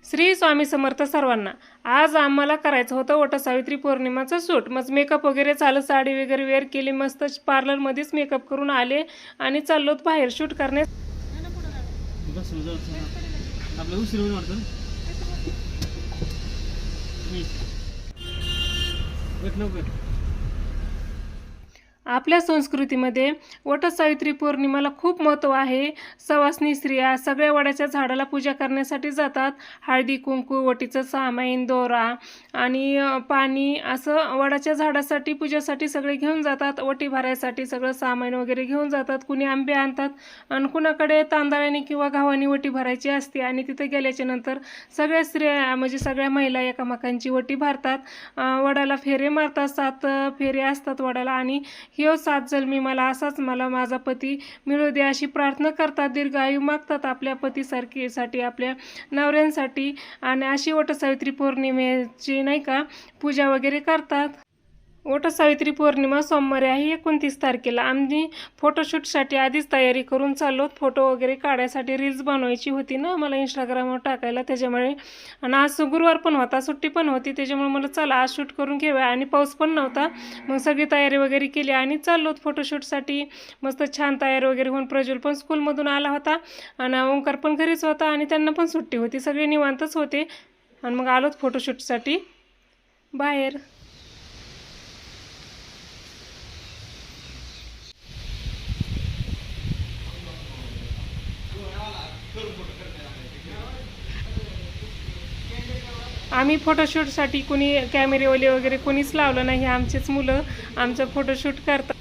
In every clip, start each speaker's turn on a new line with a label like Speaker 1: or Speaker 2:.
Speaker 1: श्री स्वामी समर्थ सर्वांना. आज आम्हाला करायचं होतं वटसावित्री पौर्णिमाचं शूट. मग मेकअप वगैरे झालं, साडी वगैरे वेअर केली, मस्त पार्लरमध्येच मेकअप करून आले आणि चाललो बाहेर शूट करण्यास. आपल्या संस्कृतीमध्ये वटसावित्री पौर्णिमेला खूप महत्त्व आहे. सवासनी स्त्रिया सगळ्या वडाच्या झाडाला पूजा करण्यासाठी जातात. हळदी कुंकू, वटीचं सामान, दोरा आणि पाणी असं वडाच्या झाडासाठी पूजेसाठी सगळे घेऊन जातात. वटी भरायसाठी सगळं सामान वगैरे घेऊन जातात. कुणी आंबे आणतात आणि कुणाकडे तांदळाने किंवा गव्हाने वटी भरायची असते. आणि तिथे गेल्याच्या नंतर सगळ्या स्त्रिया म्हणजे सगळ्या महिला एकमेकांची वटी भरतात. वडाला फेरे मारतात. 7 फेरे असतात वडाला. आणि ह्यो 7 जन्मी मला असाच मला माझा पती मिळू दे अशी प्रार्थना करतात. दीर्घायू मागतात आपल्या पतीसारखीसाठी, आपल्या नवऱ्यांसाठी. आणि अशी वटसावित्री पौर्णिमेची नाही का पूजा वगैरे करतात. वटसावित्री पौर्णिमा सोमवारी आहे 29 तारखेला. आम्ही फोटोशूटसाठी आधीच तयारी करून चाललो. फोटो वगैरे काढायसाठी रील्स बनवायची होती ना मला इंस्टाग्रामवर टाकायला, त्याच्यामुळे. आणि आज गुरुवार पण होता, सुट्टी पण होती, त्याच्यामुळे मला चला आज शूट करून घेऊया. आणि पाऊस पण नव्हता. मग सगळी तयारी वगैरे केली आणि चाललो फोटोशूटसाठी. मस्त छान तयारी वगैरे होऊन प्रज्वल पण स्कूलमधून आला होता आणि ओंकार पण घरीच होता आणि त्यांना पण सुट्टी होती. सगळे निवांतच होते. आणि मग आलोत फोटोशूटसाठी बाहेर. आम्ही फोटोशूटसाठी कुणी कॅमेरेवाले वगैरे कोणीच लावलं नाही. आमचेच मुलं आमचं फोटोशूट करतात.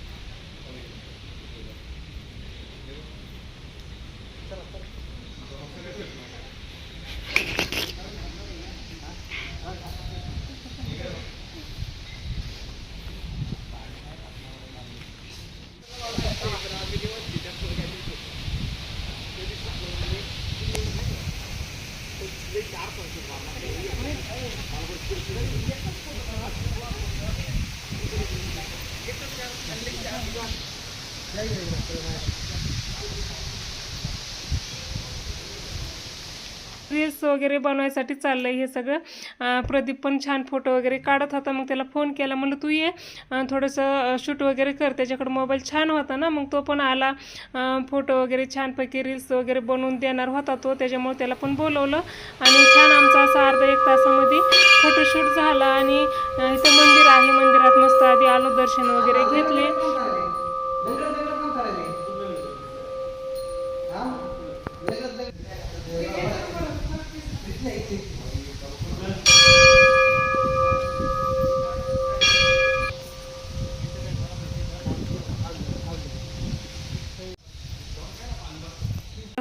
Speaker 1: रील्स वगैरे बनवायसाठी चाललंय हे सगळं. प्रदीप पण छान फोटो वगैरे काढत होता. मग त्याला फोन केला, म्हणलं तू ये थोडंसं शूट वगैरे कर. त्याच्याकडे मोबाईल छान होता ना, मग तो पण आला. फोटो वगैरे छानपैकी रील्स वगैरे बनवून देणार होता तो, त्याच्यामुळे त्याला पण बोलवलं. आणि छान आमचा असा अर्धा 1 तासामध्ये फोटोशूट झाला. आणि इथं मंदिर आहे, मंदिरात मस्त आधी आलो, दर्शन वगैरे घेतले.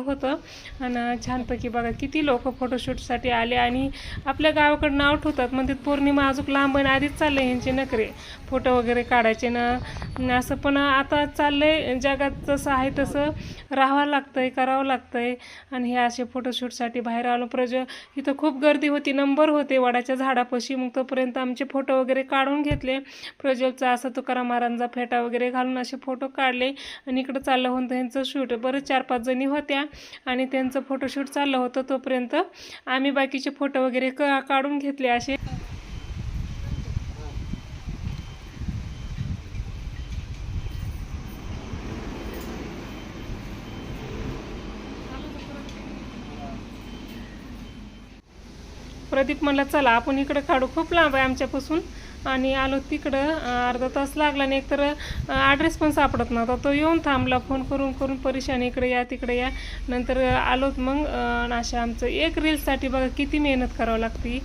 Speaker 1: होतं. आणि छानपैकी बघा किती लोक फोटोशूटसाठी आले. आणि आपल्या गावाकडं नाव ठेवतात, म्हणजे पौर्णिमा अजून लांब आणि आधीच चालले ह्यांचे नखरे फोटो वगैरे काढायचे ना असं. पण आता चाललंय जगात जसं आहे तसं राहावं लागतंय, करावं लागतंय. आणि हे असे फोटोशूटसाठी बाहेर आलो. इथं खूप गर्दी होती, नंबर होते वडाच्या झाडापाशी. मग तोपर्यंत आमचे फोटो वगैरे काढून घेतले. प्रज्वलचा असं तुकाराम महाराजांचा फेटा वगैरे घालून असे फोटो काढले. आणि इकडं चाललं होतं ह्यांचं शूट. बरं 4-5 जणी होत्या आणि त्यांचं फोटोशूट चाललं होतं. तोपर्यंत आम्ही बाकीचे फोटो वगैरे काढून घेतले असे. प्रदीप म्हणला चला आपण इकडं काढू, खूप लांब आहे आमच्यापासून. आणि आलो तिकडं. अर्धा तास लागला. आणि एकतर ॲड्रेस पण सापडत नव्हता. तो येऊन थांबला, फोन करून करून परेशान, इकडे या तिकडे या. नंतर आलोत मग. अशा आमचं एक रील्ससाठी बघा किती मेहनत करावं लागते.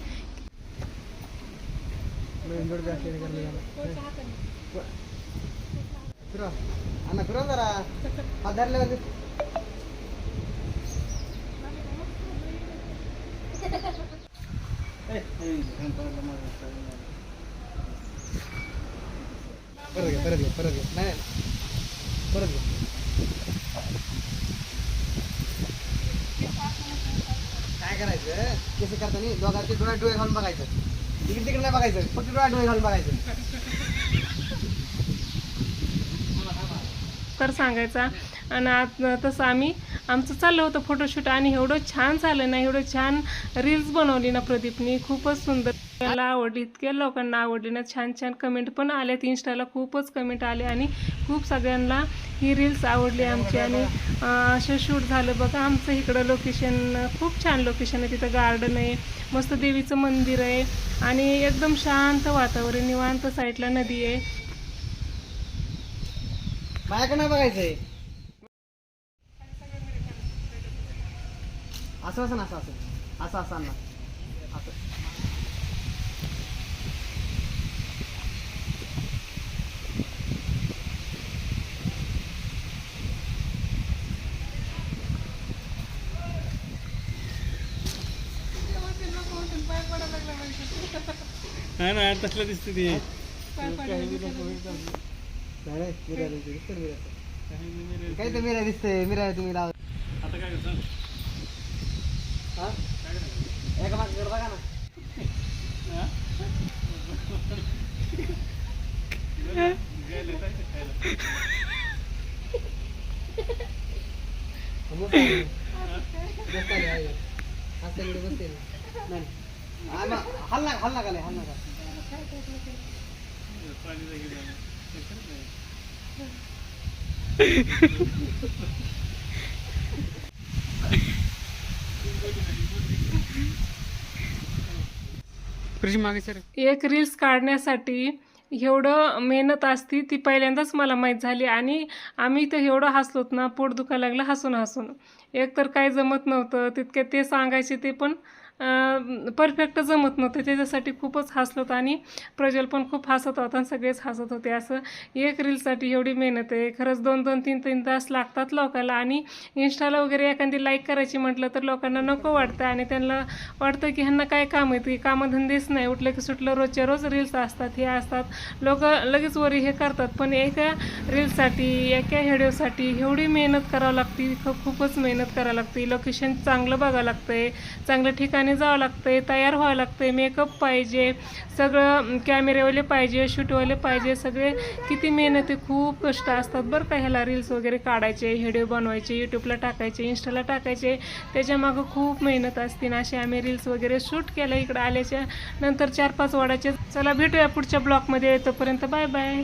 Speaker 2: परत घे नाही परत घे. काय करायचं कसं करताना दोघांचे डोळे घालून बघायचं. तिकडे नाही बघायचं, फक्त डोळे घालून बघायचं.
Speaker 1: तर सांगायचा आणि तसं आमचं चाललं होतं फोटोशूट आणि एवढं छान झालं ना, एवढं छान रील्स बनवली ना प्रदीपनी, खूपच सुंदर. त्याला आवडली, इतक्या लोकांना आवडली ना, छान छान कमेंट पण आल्यात, इंस्टाला खूपच कमेंट आले आणि खूप सगळ्यांना ही रील्स आवडली आमची. आणि असं शूट झालं बघा आमचं इकडं लोकेशन, खूप छान लोकेशन आहे. तिथं गार्डन आहे, मस्त देवीचं मंदिर आहे आणि एकदम शांत वातावरण, निवांत, साईडला नदी आहे.
Speaker 2: माझ्याकडे नाही बघायचंय. असं असं ना, असं असं असं असं ना, असं.
Speaker 3: हा ना, तसलं दिसते ते.
Speaker 2: नाही रे, मिऱ्या दिसते, मिऱ्या. काय ते मिऱ्या दिसते, मिऱ्या तुम्ही लाव.
Speaker 3: आता काय करतो?
Speaker 2: हा? एका मागे बघा ना. हल्ला हल्ला का हल्ला का.
Speaker 3: मागे सर
Speaker 1: एक रील्स काढण्यासाठी एवढं मेहनत असती ती पहिल्यांदाच मला माहीत झाली. आणि आम्ही तर एवढं हसलोत ना, पोट दुखायला लागलं हसून हसून. एक तर काय जमत नव्हतं तितके, ते सांगायचे ते पण परफेक्ट जमत नव्हतं, त्याच्यासाठी खूपच हसलोत. आणि प्रज्वल पण खूप हसत होता आणि सगळेच हसत होते. असं एक रीलसाठी एवढी मेहनत आहे खरंच. 2-2, 3-3 तास लागतात लोकांना. आणि इंस्टाला वगैरे एखादी लाईक करायची म्हटलं तर लोकांना नको वाटतं आणि त्यांना वाटतं की ह्यांना काय काम आहे, ते कामधंदेच नाही, उठलं की सुटलं रोजच्या रोज रील्स असतात, हे असतात, लोक लगेच वरी हे करतात. पण एका रील्ससाठी, एका व्हिडिओसाठी एवढी मेहनत करावं लागते, खूपच मेहनत करावं लागते. लोकेशन चांगलं बघावं लागतंय, चांगल्या ठिकाणी जावं लागतंय, तयार व्हावं लागतंय, मेकअप पाहिजे, सगळं कॅमेरेवाले पाहिजे, शूटवाले पाहिजे, सगळे किती मेहनत आहे, खूप कष्ट असतात बरं का ह्याला. रील्स वगैरे काढायचे, व्हिडिओ बनवायचे, यूट्यूबला टाकायचे, इंस्टाला टाकायचे, त्याच्यामागं खूप मेहनत असते ना. असे आम्ही रील्स वगैरे शूट केलं इकडं आल्याच्या नंतर 4-5 वाड्याचे. चला भेटूया पुढच्या ब्लॉगमध्ये, तोपर्यंत बाय बाय.